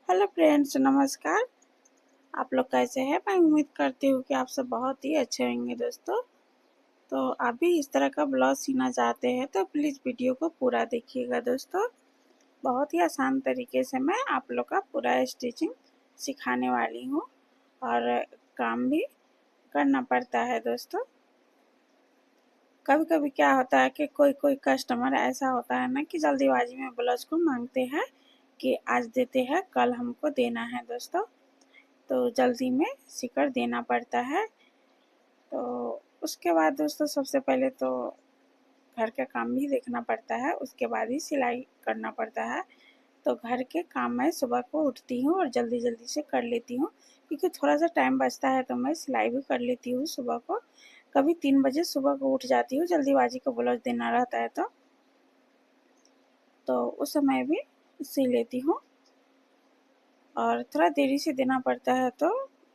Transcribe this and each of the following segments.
Hello friends, नमस्कार। आप लोग कैसे हैं? मैं उम्मीद करती हूँ कि आप सब बहुत ही अच्छे होंगे दोस्तों। तो आप भी इस तरह का ब्लाउज सीना चाहते हैं तो प्लीज़ वीडियो को पूरा देखिएगा दोस्तों। बहुत ही आसान तरीके से मैं आप लोग का पूरा स्टिचिंग सिखाने वाली हूँ और काम भी करना पड़ता है दोस्तों। कभी कभी क्या होता है कि कोई कोई कस्टमर ऐसा होता है ना कि जल्दीबाजी में ब्लाउज को मांगते हैं कि आज देते हैं कल हमको देना है दोस्तों। तो जल्दी में सिकर देना पड़ता है। तो उसके बाद दोस्तों सबसे पहले तो घर का काम भी देखना पड़ता है, उसके बाद ही सिलाई करना पड़ता है। तो घर के काम मैं सुबह को उठती हूँ और जल्दी जल्दी से कर लेती हूँ, क्योंकि थोड़ा सा टाइम बचता है तो मैं सिलाई भी कर लेती हूँ सुबह को। कभी 3 बजे सुबह को उठ जाती हूँ, जल्दीबाजी को ब्लाउज देना रहता है तो उस समय भी सी लेती हूँ। और थोड़ा देरी से देना पड़ता है तो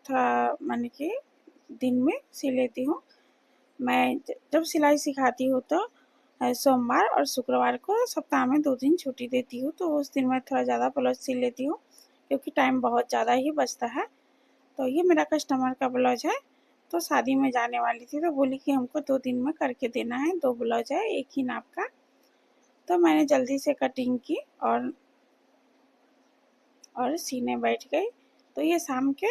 थोड़ा माने कि दिन में सी लेती हूँ। मैं जब सिलाई सिखाती हूँ तो सोमवार और शुक्रवार को सप्ताह में 2 दिन छुट्टी देती हूँ, तो उस दिन मैं थोड़ा ज़्यादा ब्लाउज सिल लेती हूँ क्योंकि टाइम बहुत ज़्यादा ही बचता है। तो ये मेरा कस्टमर का ब्लाउज है। तो शादी में जाने वाली थी तो बोली कि हमको 2 दिन में करके देना है, 2 ब्लाउज है एक ही नाप का। तो मैंने जल्दी से कटिंग की और सीने बैठ गई। तो ये शाम के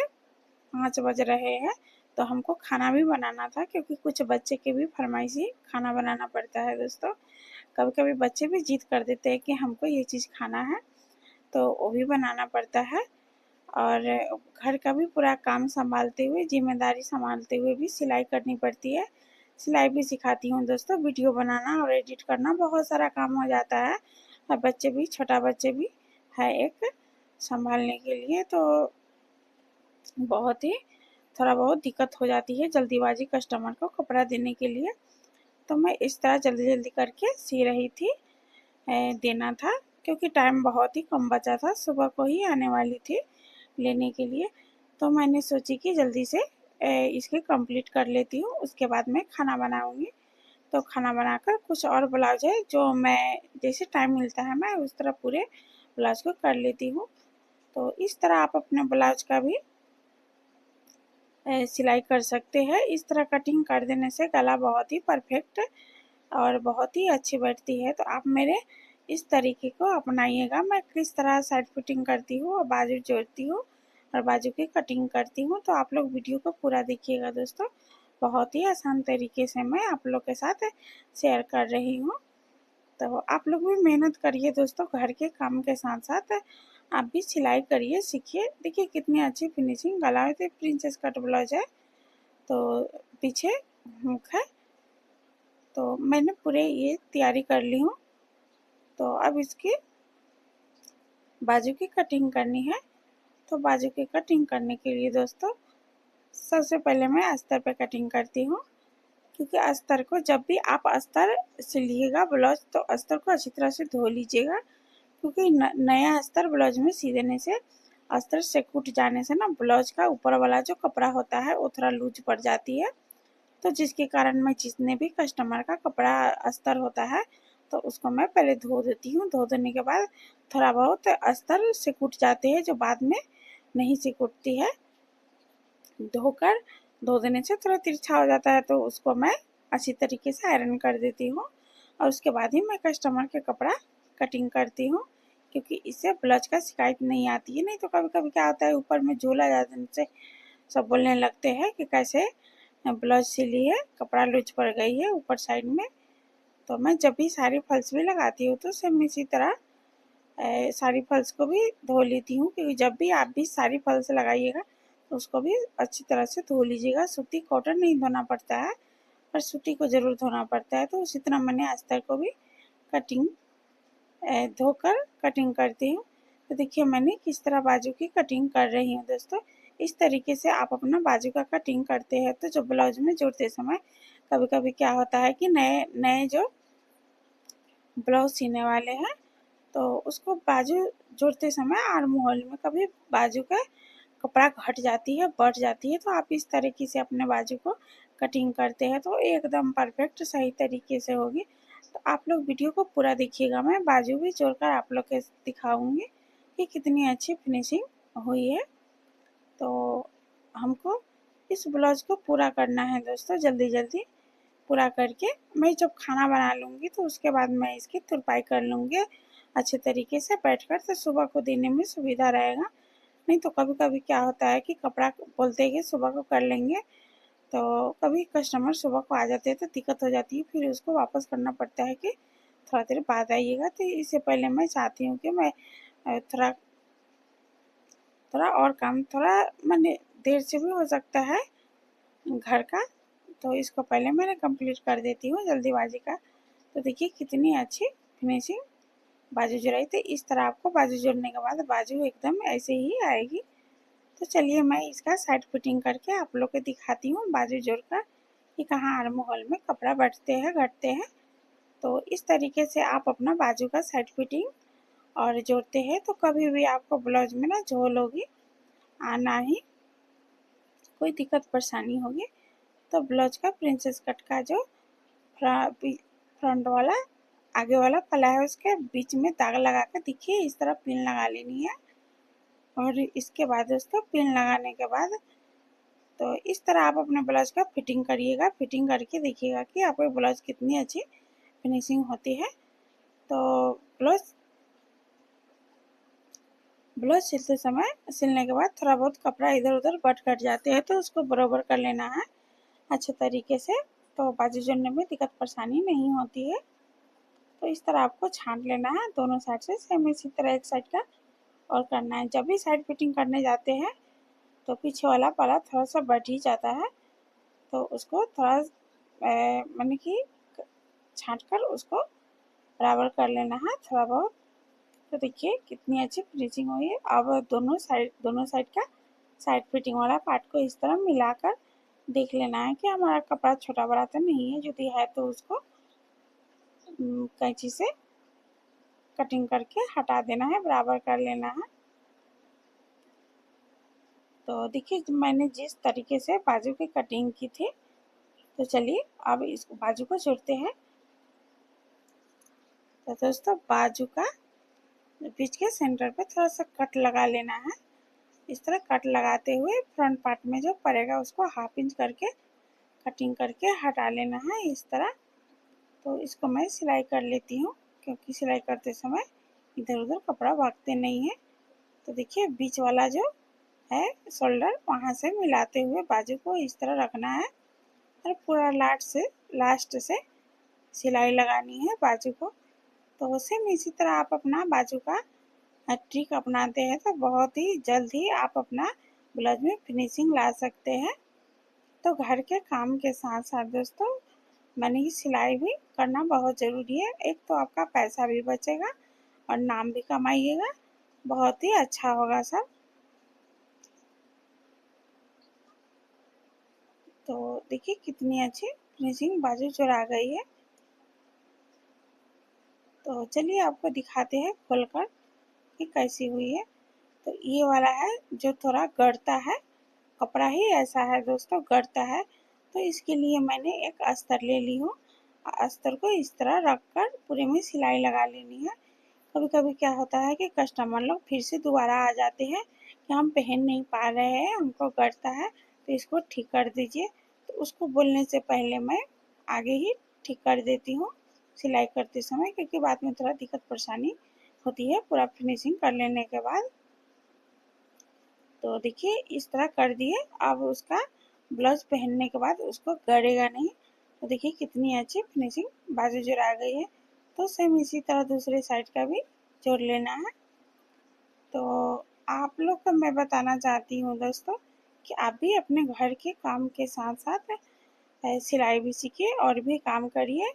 5 बज रहे हैं। तो हमको खाना भी बनाना था क्योंकि कुछ बच्चे के भी फरमाइशी खाना बनाना पड़ता है दोस्तों। कभी कभी बच्चे भी जिद कर देते हैं कि हमको ये चीज़ खाना है, तो वो भी बनाना पड़ता है। और घर का भी पूरा काम संभालते हुए, जिम्मेदारी संभालते हुए भी सिलाई करनी पड़ती है। सिलाई भी सिखाती हूँ दोस्तों। वीडियो बनाना और एडिट करना बहुत सारा काम हो जाता है और बच्चे भी, छोटा बच्चे भी है एक संभालने के लिए, तो बहुत ही थोड़ा बहुत दिक्कत हो जाती है जल्दीबाजी कस्टमर को कपड़ा देने के लिए। तो मैं इस तरह जल्दी जल्दी करके सी रही थी, देना था क्योंकि टाइम बहुत ही कम बचा था, सुबह को ही आने वाली थी लेने के लिए। तो मैंने सोची कि जल्दी से इसके कंप्लीट कर लेती हूँ, उसके बाद मैं खाना बनाऊँगी। तो खाना बनाकर कुछ और ब्लाउज है जो मैं जैसे टाइम मिलता है मैं उस तरह पूरे ब्लाउज को कर लेती हूँ। तो इस तरह आप अपने ब्लाउज का भी सिलाई कर सकते हैं। इस तरह कटिंग कर देने से गला बहुत ही परफेक्ट और बहुत ही अच्छी बैठती है। तो आप मेरे इस तरीके को अपनाइएगा। मैं किस तरह साइड फिटिंग करती हूँ और बाजू जोड़ती हूँ और बाजू की कटिंग करती हूँ, तो आप लोग वीडियो को पूरा देखिएगा दोस्तों। बहुत ही आसान तरीके से मैं आप लोग के साथ शेयर कर रही हूँ। तो आप लोग भी मेहनत करिए दोस्तों, घर के काम के साथ साथ आप भी सिलाई करिए, सीखिए। देखिए कितनी अच्छी फिनिशिंग गला में, तो प्रिंसेस कट ब्लाउज है। तो पीछे हुक है। तो मैंने पूरे ये तैयारी कर ली हूँ। तो अब इसकी बाजू की कटिंग करनी है। तो बाजू की कटिंग करने के लिए दोस्तों सबसे पहले मैं अस्तर पे कटिंग करती हूँ, क्योंकि अस्तर को जब भी आप अस्तर सिलिएगा ब्लाउज तो अस्तर को अच्छी तरह से धो लीजिएगा, क्योंकि नया अस्तर ब्लाउज में सी देने से अस्तर से कूट जाने से ना ब्लाउज का ऊपर वाला जो कपड़ा होता है वो थोड़ा लूज पड़ जाती है। तो जिसके कारण मैं जितने भी कस्टमर का कपड़ा अस्तर होता है तो उसको मैं पहले धो देती हूँ। धो देने के बाद थोड़ा बहुत अस्तर सिकुड़ जाते हैं जो बाद में नहीं सिकुड़ती है। धोकर धो देने से थोड़ा तिरछा हो जाता है तो उसको मैं अच्छी तरीके से आयरन कर देती हूँ और उसके बाद ही मैं कस्टमर के कपड़ा कटिंग करती हूँ, क्योंकि इससे ब्लाउज का शिकायत नहीं आती है। नहीं तो कभी कभी क्या होता है, ऊपर में झोला जाने से सब बोलने लगते हैं कि कैसे ब्लाउज सिली है, कपड़ा लूज पड़ गई है ऊपर साइड में। तो मैं जब भी सारी फॉल्स भी लगाती हूँ तो सेम इसी तरह सारी फॉल्स को भी धो लेती हूँ, क्योंकि जब भी आप भी सारी फॉल्स लगाइएगा तो उसको भी अच्छी तरह से धो लीजिएगा। सूती कॉटन नहीं धोना पड़ता है पर सूती को ज़रूर धोना पड़ता है। तो उसी तरह मैंने अस्तर को भी कटिंग धोकर कटिंग करती हूँ। तो देखिए मैंने किस तरह बाजू की कटिंग कर रही हूँ दोस्तों। इस तरीके से आप अपना बाजू का कटिंग करते हैं तो जो ब्लाउज में जोड़ते समय कभी कभी क्या होता है कि नए नए जो ब्लाउज सीने वाले हैं तो उसको बाजू जोड़ते समय आर्म होल में कभी बाजू का कपड़ा घट जाती है, बढ़ जाती है। तो आप इस तरीके से अपने बाजू को कटिंग करते हैं तो एकदम परफेक्ट सही तरीके से होगी। तो आप लोग वीडियो को पूरा देखिएगा, मैं बाजू भी जोड़कर आप लोग के दिखाऊंगी देखिए कितनी अच्छी फिनिशिंग हुई है। तो हमको इस ब्लाउज को पूरा करना है दोस्तों, जल्दी जल्दी पूरा करके मैं जब खाना बना लूँगी तो उसके बाद मैं इसकी तुरपाई कर लूँगी अच्छे तरीके से बैठकर, तो सुबह को देने में सुविधा रहेगा। नहीं तो कभी कभी क्या होता है कि कपड़ा बोलते हैं कि सुबह को कर लेंगे, तो कभी कस्टमर सुबह को आ जाते हैं तो दिक्कत हो जाती है, फिर उसको वापस करना पड़ता है कि थोड़ा देर बाद आइएगा। तो इससे पहले मैं चाहती हूँ कि मैं थोड़ा थोड़ा और काम थोड़ा मैंने देर से भी हो सकता है घर का, तो इसको पहले मैंने कंप्लीट कर देती हूँ जल्दीबाजी का। तो देखिए कितनी अच्छी फिनिशिंग बाजू जुड़ाई। तो इस तरह आपको बाजू जोड़ने के बाद बाजू एकदम ऐसे ही आएगी। तो चलिए मैं इसका साइड फिटिंग करके आप लोग को दिखाती हूँ बाजू जोड़कर कि कहाँ आर्म होल में कपड़ा बढ़ते हैं घटते हैं। तो इस तरीके से आप अपना बाजू का साइड फिटिंग और जोड़ते हैं तो कभी भी आपको ब्लाउज में ना झोल होगी, आना ही कोई दिक्कत परेशानी होगी। तो ब्लाउज का प्रिंसेस कट का जो फ्रंट वाला आगे वाला पला है उसके बीच में दाग लगा कर देखिए इस तरह पिन लगा लेनी है। और इसके बाद दोस्तों पिन लगाने के बाद तो इस तरह आप अपने ब्लाउज का फिटिंग करिएगा। फिटिंग करके देखिएगा कि आपके ब्लाउज कितनी अच्छी फिनिशिंग होती है। तो ब्लाउज ब्लाउज सिलते समय सिलने के बाद थोड़ा बहुत कपड़ा इधर उधर बट कट जाते हैं तो उसको बराबर कर लेना है अच्छे तरीके से, तो बाजू जोड़ने में दिक्कत परेशानी नहीं होती है। तो इस तरह आपको छांट लेना है दोनों साइड से सेम इसी तरह एक साइड का और करना है। जब भी साइड फिटिंग करने जाते हैं तो पीछे वाला पला थोड़ा सा बढ़ ही जाता है, तो उसको थोड़ा मैंने कि छांट कर उसको बराबर कर लेना है थोड़ा बहुत। तो देखिए कितनी अच्छी फिनिशिंग हुई है। अब दोनों साइड का साइड फिटिंग वाला पार्ट को इस तरह मिलाकर देख लेना है कि हमारा कपड़ा छोटा बड़ा तो नहीं है, यदि है तो उसको कैंची से कटिंग करके हटा देना है, बराबर कर लेना है। तो देखिए मैंने जिस तरीके से बाजू की कटिंग की थी, तो चलिए अब इस बाजू को जोड़ते हैं। तो दोस्तों बाजू का बीच के सेंटर पे थोड़ा सा कट लगा लेना है। इस तरह कट लगाते हुए फ्रंट पार्ट में जो पड़ेगा उसको हाफ इंच करके कटिंग करके हटा लेना है इस तरह। तो इसको मैं सिलाई कर लेती हूँ क्योंकि सिलाई करते समय इधर उधर कपड़ा भागते नहीं है। तो देखिए बीच वाला जो है शोल्डर वहाँ से मिलाते हुए बाजू को इस तरह रखना है और पूरा लास्ट से सिलाई लगानी है बाजू को। तो सेम इसी तरह आप अपना बाजू का ट्रिक अपनाते हैं तो बहुत ही जल्द ही आप अपना ब्लाउज में फिनिशिंग ला सकते हैं। तो घर के काम के साथ साथ दोस्तों मैंने ये सिलाई भी करना बहुत ज़रूरी है। एक तो आपका पैसा भी बचेगा और नाम भी कमाइएगा, बहुत ही अच्छा होगा सब। तो देखिए कितनी अच्छी फिनिशिंग बाजू चढ़ा गई है। तो चलिए आपको दिखाते हैं खोलकर कि कैसी हुई है। तो ये वाला है जो थोड़ा गड़ता है, कपड़ा ही ऐसा है दोस्तों गड़ता है, तो इसके लिए मैंने एक अस्तर ले ली हूँ। अस्तर को इस तरह रख कर पूरे में सिलाई लगा लेनी है। कभी कभी क्या होता है कि कस्टमर लोग फिर से दोबारा आ जाते हैं कि हम पहन नहीं पा रहे हैं, हमको गड़ता है तो इसको ठीक कर दीजिए। तो उसको बोलने से पहले मैं आगे ही ठीक कर देती हूँ सिलाई करते समय, क्योंकि बाद में थोड़ा दिक्कत परेशानी होती है पूरा फिनिशिंग कर लेने के बाद। तो देखिए इस तरह कर दिए। अब उसका ब्लाउज पहनने के बाद उसको गड़ेगा नहीं। तो देखिए कितनी अच्छी फिनिशिंग बाजू जोड़ा गई है। तो सेम इसी तरह दूसरे साइड का भी जोड़ लेना है। तो आप लोग को मैं बताना चाहती हूँ दोस्तों कि आप भी अपने घर के काम के साथ साथ सिलाई भी सीखिए और भी काम करिए,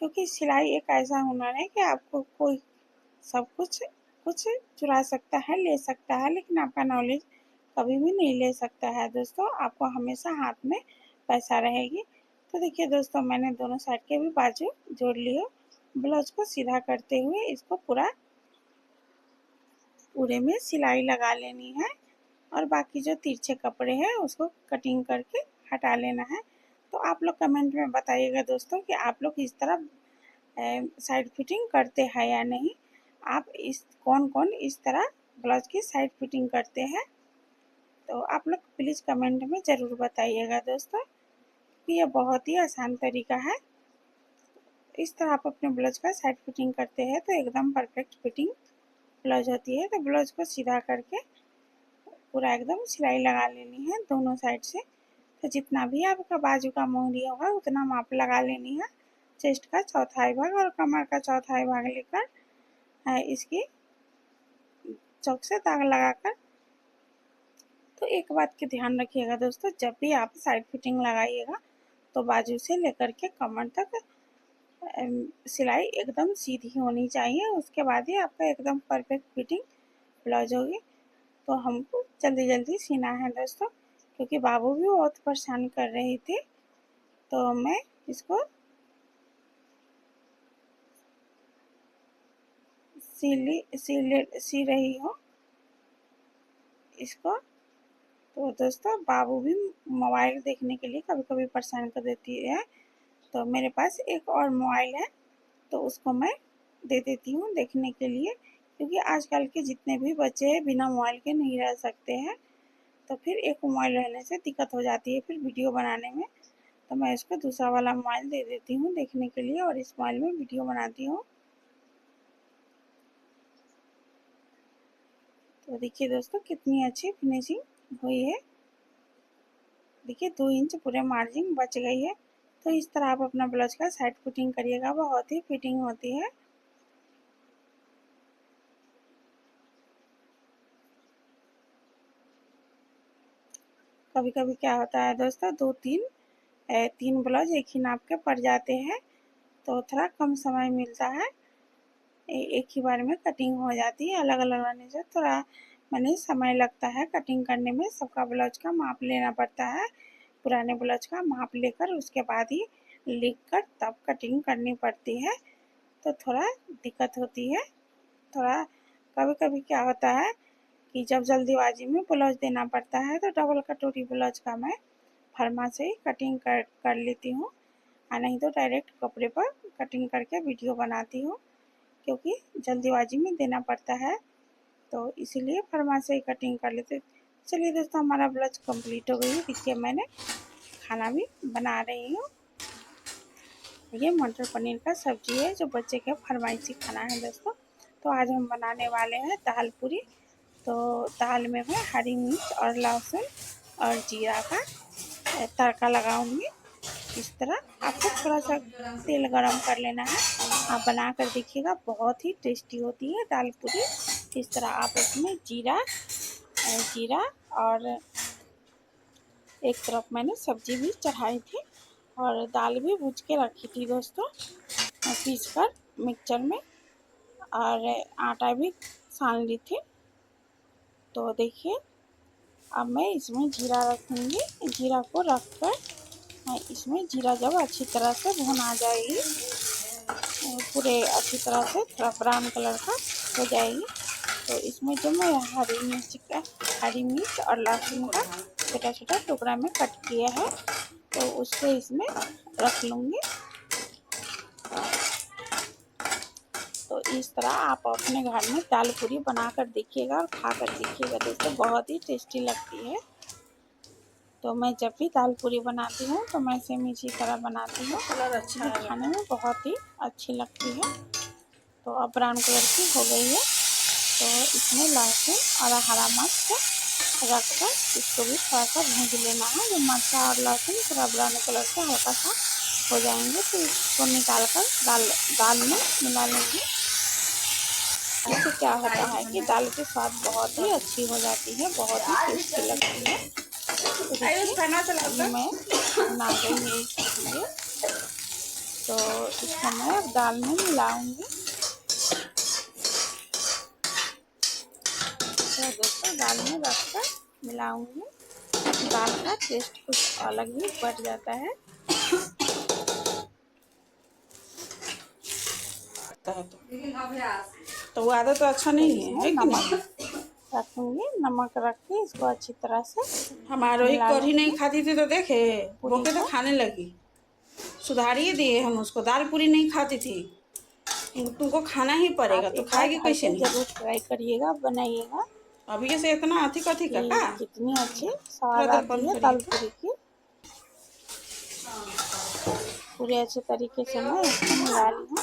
क्योंकि सिलाई एक ऐसा हुनर है कि आपको कोई सब कुछ चुरा सकता है, ले सकता है, लेकिन आपका नॉलेज कभी भी नहीं ले सकता है दोस्तों। आपको हमेशा हाथ में पैसा रहेगी। तो देखिए दोस्तों मैंने दोनों साइड के भी बाजू जोड़ लिए। ब्लाउज को सीधा करते हुए इसको पूरे में सिलाई लगा लेनी है और बाकी जो तिरछे कपड़े हैं उसको कटिंग करके हटा लेना है। तो आप लोग कमेंट में बताइएगा दोस्तों कि आप लोग इस तरह साइड फिटिंग करते हैं या नहीं। आप कौन कौन इस तरह ब्लाउज की साइड फिटिंग करते हैं, तो आप लोग प्लीज़ कमेंट में ज़रूर बताइएगा दोस्तों कि यह बहुत ही आसान तरीका है। इस तरह आप अपने ब्लाउज का साइड फिटिंग करते हैं तो एकदम परफेक्ट फिटिंग ब्लाउज होती है। तो ब्लाउज को सीधा करके पूरा एकदम सिलाई लगा लेनी है दोनों साइड से। तो जितना भी आपका बाजू का मोहरी होगा उतना माप लगा लेनी है। चेस्ट का चौथाई भाग और कमर का चौथाई भाग लेकर इसकी चौक से दाग लगाकर। तो एक बात की ध्यान रखिएगा दोस्तों, जब भी आप साइड फिटिंग लगाइएगा तो बाजू से लेकर के कमर तक सिलाई एकदम सीधी होनी चाहिए, उसके बाद ही आपका एकदम परफेक्ट फिटिंग ब्लाउज होगी। तो हमको जल्दी जल्दी सीना है दोस्तों, क्योंकि बाबू भी बहुत परेशान कर रही थी। तो मैं इसको सी रही हूँ इसको। तो दोस्तों बाबू भी मोबाइल देखने के लिए कभी कभी परेशान कर देती है, तो मेरे पास एक और मोबाइल है तो उसको मैं दे देती हूँ देखने के लिए, क्योंकि आजकल के जितने भी बच्चे हैं बिना मोबाइल के नहीं रह सकते हैं। तो फिर एक मोबाइल रहने से दिक्कत हो जाती है फिर वीडियो बनाने में। तो मैं इसको दूसरा वाला मोबाइल दे देती हूँ देखने के लिए और इस मोबाइल में वीडियो बनाती हूँ। तो देखिए दोस्तों कितनी अच्छी फिनिशिंग हुई है। देखिए 2 इंच पूरे मार्जिन बच गई है। तो इस तरह आप अपना ब्लाउज का साइड फिटिंग करिएगा, बहुत ही फिटिंग होती है। कभी कभी क्या होता है दोस्तों, 2-3 ब्लाउज एक ही नाप के पड़ जाते हैं, तो थोड़ा कम समय मिलता है। एक ही बार में कटिंग हो जाती है, अलग अलग रहने से थोड़ा मैंने समय लगता है कटिंग करने में। सबका ब्लाउज का माप लेना पड़ता है, पुराने ब्लाउज का माप लेकर उसके बाद ही लिख कर तब कटिंग करनी पड़ती है। तो थोड़ा दिक्कत होती है। थोड़ा कभी कभी क्या होता है कि जब जल्दीबाजी में ब्लाउज देना पड़ता है तो डबल कटोरी ब्लाउज का मैं फरमा से ही कटिंग कर लेती हूँ, और नहीं तो डायरेक्ट कपड़े पर कटिंग करके वीडियो बनाती हूँ, क्योंकि जल्दीबाजी में देना पड़ता है तो इसीलिए फरमा से ही कटिंग कर लेते। चलिए दोस्तों हमारा ब्लाउज कंप्लीट हो गई है। देखिए मैंने खाना भी बना रही हूँ। ये मटर पनीर का सब्जी है जो बच्चे के फरमाइशी खाना है दोस्तों। तो आज हम बनाने वाले हैं दाल पूरी। तो दाल में मैं हरी मिर्च और लहसुन और जीरा का तड़का लगाऊंगी। इस तरह आपको थोड़ा सा तेल गरम कर लेना है। आप बना कर देखिएगा, बहुत ही टेस्टी होती है दाल पूरी। इस तरह आप इसमें जीरा और एक तरफ मैंने सब्जी भी चढ़ाई थी और दाल भी भूज के रखी थी दोस्तों, पीस कर मिक्सचर में, और आटा भी सान ली थी। तो देखिए अब मैं इसमें जीरा रखूँगी। जीरा को रख कर इसमें जीरा जब अच्छी तरह से भुन आ जाएगी, पूरे अच्छी तरह से थोड़ा ब्राउन कलर का हो जाएगी, तो इसमें जो मैं हरी मिर्च और लहसुन का छोटा छोटा टुकड़ा में कट किया है तो उसको इसमें रख लूँगी। तो इस तरह आप अपने घर में दाल पूरी बना कर देखिएगा और खा कर देखिएगा दोस्तों, बहुत ही टेस्टी लगती है। तो मैं जब भी दाल पूरी बनाती हूँ तो मैं सेम इसी तरह बनाती हूँ, कलर अच्छा है, खाने में बहुत ही अच्छी लगती है। तो अब ब्राउन कलर की हो गई है तो इसमें लहसुन और हरा मिर्च रख कर इसको भी थोड़ा सा भून लेना है। जब मिर्चा और लहसुन थोड़ा ब्राउन कलर से हल्का सा हो जाएंगे तो इसको निकाल कर दाल में मिला लेंगे। इससे क्या होता है कि दाल की स्वाद बहुत ही अच्छी हो जाती है, बहुत ही टेस्टी लगती है। तो देखिए मैं बना गई है इसलिए, तो इसको मैं अब दाल में मिलाऊंगी। तो दोस्तों दाल में रखकर मिलाऊंगी, दाल का टेस्ट कुछ अलग ही बढ़ जाता है। तो वो आदत तो अच्छा नहीं है कि नहीं। रखूंगी, नमक रख के इसको अच्छी तरह से। हमारो एक कढ़ी नहीं खाती थी तो देखे बोके तो खाने लगी, सुधारिए दिए हम उसको। दाल पूरी नहीं खाती थी तुमको खाना ही पड़ेगा, आप तो एक बार खाएगी घर कैसे पे नहीं? ज़रूर ट्राई करिएगा, बनाइएगा अभी से इतना अधिक अधिक कि का कितनी अच्छी थोड़ा स्वाद देर आती बंद है करिए दाल तो। पूरी की। पूरे अच्छे तरीके से मैं इसको मिला ली हूँ।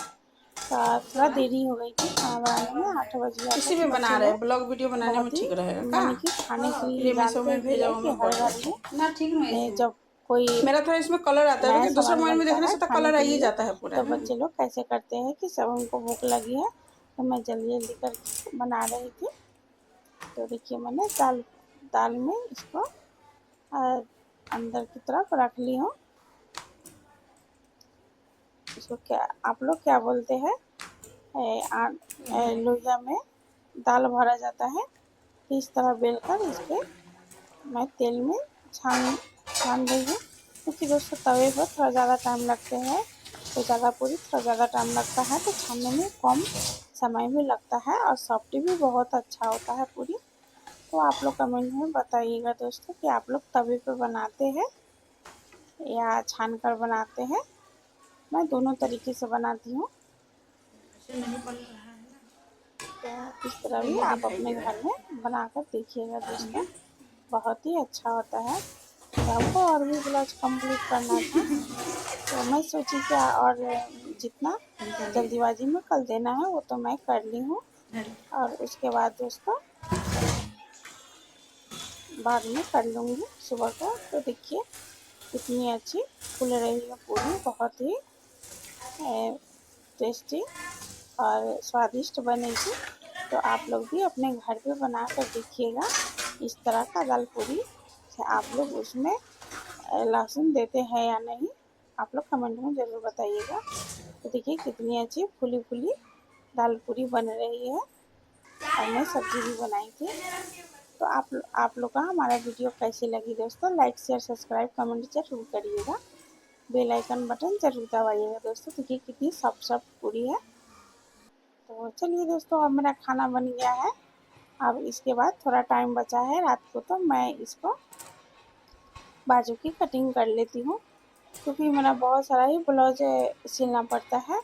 थोड़ा देरी हो गई थी खाना बनाने में, 8 बज गया था इसी तो में बना बच्चे रहे हैं, लोग ब्लॉग वीडियो बनाने में बहुत ही ठीक रहेगा का। माने कि खाने के लिए ये मीशो जानते में ही भेजा है हुआ कि मैं हर बढ़िया घर में ना, ठीक नहीं है। जब कोई मेरा थोड़ा इसमें कलर आता है नया क्योंकि दूसरे सामान मोबाइल में बनता देखने है से तो खाने कलर आ के ही लिए, जाता है पूरा तो है। बच्चे लोग कैसे करते हैं कि सब उनको भूख लगी है तो मैं जल्दी जल्दी करके बना रही थी। तो देखिए मैंने दाल दाल में इसको अंदर की तरफ रख ली हूँ। इसको क्या आप लोग क्या बोलते हैं, लोहिया में दाल भरा जाता है। तो इस तरह बेलकर इस पे मैं तेल में छान छान रही हूँ, क्योंकि दोस्तों तवे पर थोड़ा ज़्यादा टाइम लगते हैं, तो ज़्यादा पूरी थोड़ा ज़्यादा टाइम लगता है, तो छानने में कम समय भी लगता है और सॉफ्ट भी बहुत अच्छा होता है पूरी। तो आप लोग कमेंट में बताइएगा दोस्तों कि आप लोग तवे पे बनाते हैं या छान कर बनाते हैं। मैं दोनों तरीके से बनाती हूँ, तो इस तरह भी ये आप दिखाई अपने दे रहा घर में बनाकर देखिएगा दोस्तों, है। बहुत ही अच्छा होता है। तो हमको और भी ब्लाउज कंप्लीट करना था, तो मैं सोची क्या और जितना जल्दीबाजी में कल देना है वो तो मैं कर ली हूँ, और उसके बाद दोस्तों बाद में कर लूँगी सुबह को। तो देखिए कितनी अच्छी फूल रही है पूरी, बहुत ही टेस्टी और स्वादिष्ट बनेगी। तो आप लोग भी अपने घर पे बना कर देखिएगा इस तरह का दाल पूरी। आप लोग उसमें लहसुन देते हैं या नहीं, आप लोग कमेंट में ज़रूर बताइएगा। तो देखिए कितनी अच्छी फूली फूली दाल पूरी बन रही है, और मैं सब्जी भी बनाई थी। तो आप लोग का हमारा वीडियो कैसी लगी दोस्तों, लाइक शेयर सब्सक्राइब कमेंट जरूर करिएगा, बेल आइकन बटन जरूर दबाइएगा दोस्तों। देखिए कितनी सॉफ्ट सॉफ्ट पूरी है। तो चलिए दोस्तों, अब मेरा खाना बन गया है। अब इसके बाद थोड़ा टाइम बचा है रात को, तो मैं इसको बाजू की कटिंग कर लेती हूँ, क्योंकि मेरा बहुत सारा ही ब्लाउज सिलना पड़ता है।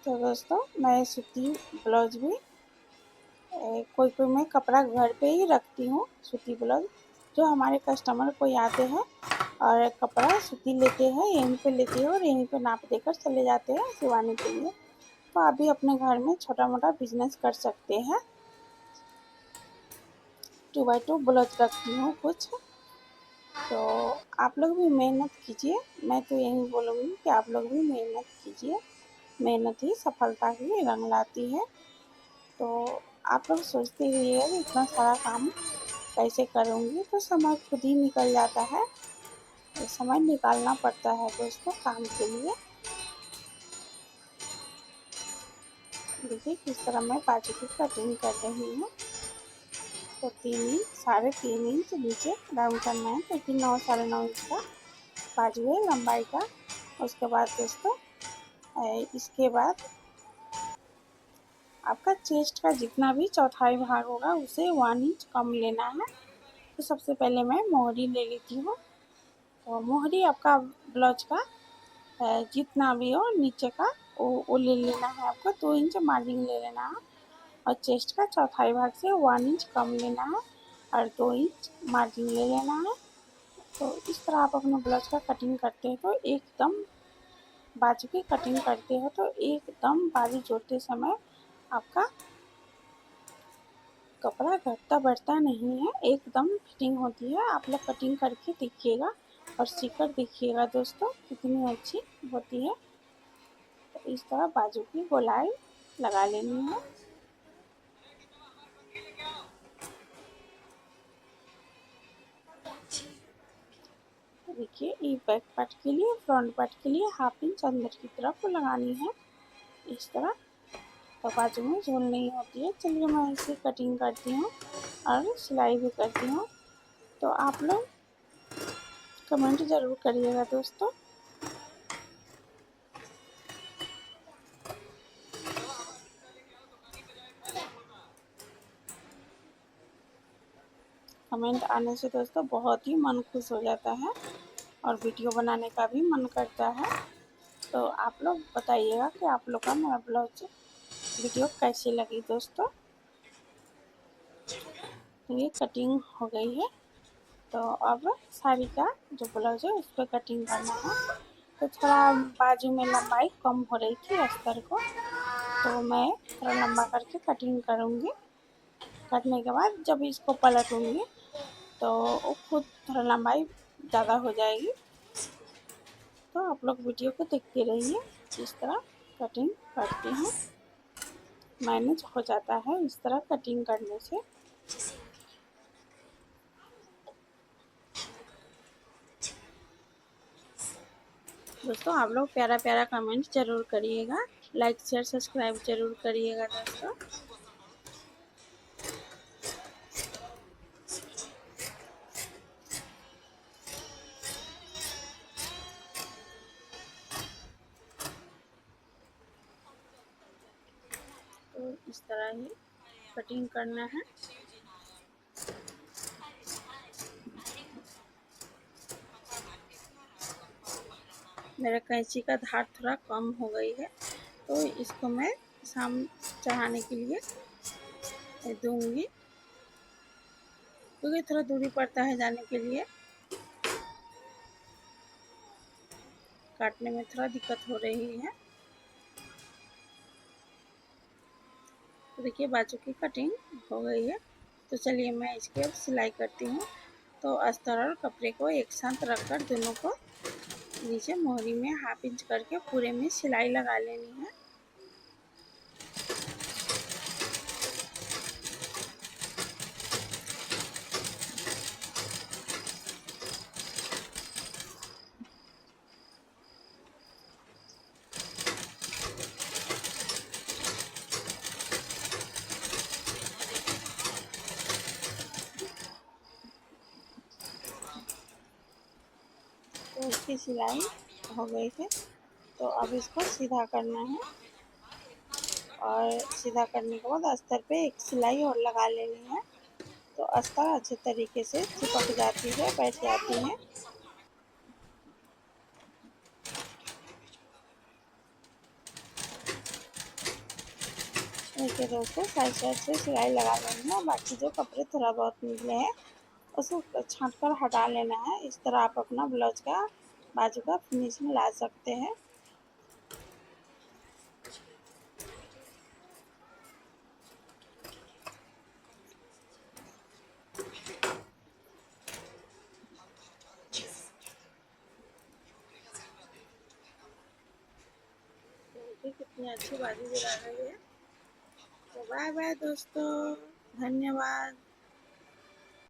तो दोस्तों मैं सूती ब्लाउज भी कोई कोई मैं कपड़ा घर पे ही रखती हूँ, सूती ब्लाउज जो हमारे कस्टमर कोई आते हैं और कपड़ा सूती लेते हैं, यहीं पे लेते हैं और यहीं पे नाप देकर चले जाते हैं सिलवाने के लिए। तो आप भी अपने घर में छोटा मोटा बिजनेस कर सकते हैं। 2x2 ब्लाउज रखती हूँ कुछ, तो आप लोग भी मेहनत कीजिए। मैं तो यही बोलूँगी कि आप लोग भी मेहनत कीजिए, मेहनत ही सफलता की रंग लाती है। तो आप लोग सोचते रहिएगा कि इतना सारा काम कैसे करूँगी, तो समय खुद ही निकल जाता है। तो समय निकालना पड़ता है दोस्तों काम के लिए। देखिए किस तरह मैं बाजू की कटिंग कर रही हूँ। तो 3 इंच 3.5 इंच नीचे राउंड करना है, क्योंकि 9 9.5 इंच का बाजू है लंबाई का। उसके बाद दोस्तों इसके बाद आपका चेस्ट का जितना भी चौथाई भाग होगा उसे 1 इंच कम लेना है। तो सबसे पहले मैं मोहरी ले लेती हूँ। तो मोहरी आपका ब्लाउज का जितना भी हो नीचे का वो ले लेना है आपको, 2 इंच मार्जिन ले लेना है, और चेस्ट का चौथाई भाग से 1 इंच कम लेना है और 2 इंच मार्जिन ले लेना है। तो इस तरह आप अपने ब्लाउज का कटिंग करते हैं तो एकदम बाजू की कटिंग करते हो तो एकदम बाजू जोड़ते समय आपका कपड़ा घटता बढ़ता नहीं है, एकदम फिटिंग होती है। आप लोग कटिंग करके देखिएगा और सीकर देखिएगा दोस्तों कितनी अच्छी होती है। तो इस तरह बाजू की गोलाई लगा लेनी है। देखिए ये बैक पार्ट के लिए, फ्रंट पार्ट के लिए 1/2 इंच अंदर की तरफ लगानी है इस तरह। तो बाजू में झोल नहीं होती है। चलिए मैं इसे कटिंग करती हूँ और सिलाई भी करती हूँ। तो आप लोग कमेंट ज़रूर करिएगा दोस्तों। कमेंट आने से दोस्तों बहुत ही मन खुश हो जाता है और वीडियो बनाने का भी मन करता है। तो आप लोग बताइएगा कि आप लोग का मेरा ब्लाउज वीडियो कैसी लगी दोस्तों। तो ये कटिंग हो गई है। तो अब साड़ी का जो ब्लाउज है उस पर कटिंग करना है। तो थोड़ा बाजू में लंबाई कम हो रही थी अस्तर को, तो मैं थोड़ा लंबा करके कटिंग करूँगी। कटने के बाद जब इसको पलटूँगी तो वो खुद थोड़ा लंबाई ज़्यादा हो जाएगी। तो आप लोग वीडियो को देखते रहिए, इस तरह कटिंग करती हूँ। मैनेज हो जाता है इस तरह कटिंग करने से। दोस्तों आप लोग प्यारा प्यारा कमेंट जरूर करिएगा, लाइक शेयर सब्सक्राइब जरूर करिएगा दोस्तों। तो इस तरह ही कटिंग करना है। मेरा कैंची का धार थोड़ा कम हो गई है, तो इसको मैं शाम चढ़ाने के लिए दूंगी, क्योंकि थोड़ा दूरी पड़ता है जाने के लिए। काटने में थोड़ा दिक्कत हो रही है। तो देखिए बाजू की कटिंग हो गई है। तो चलिए मैं इसकी अब सिलाई करती हूँ। तो अस्तर और कपड़े को एक साथ रखकर दोनों को नीचे मोहरी में 1/2 इंच करके पूरे में सिलाई लगा लेनी है। तो इसकी सिलाई हो गई है। तो अब इसको सीधा करना है, और सीधा करने के बाद अस्तर पे एक सिलाई और लगा लेनी है। तो अस्तर अच्छे तरीके से चिपक जाती है, बैठ जाती है। देखिए दोस्तों साइड साइड से सिलाई लगा लेनी है। बाकी जो कपड़े थोड़ा बहुत निकले हैं उसको छाँट कर हटा लेना है। इस तरह आप अपना ब्लाउज का बाजू का फिनिशिंग ला सकते हैं। देखिए कितनी अच्छी बाजू भी लग रही है। तो बाय बाय दोस्तों, धन्यवाद।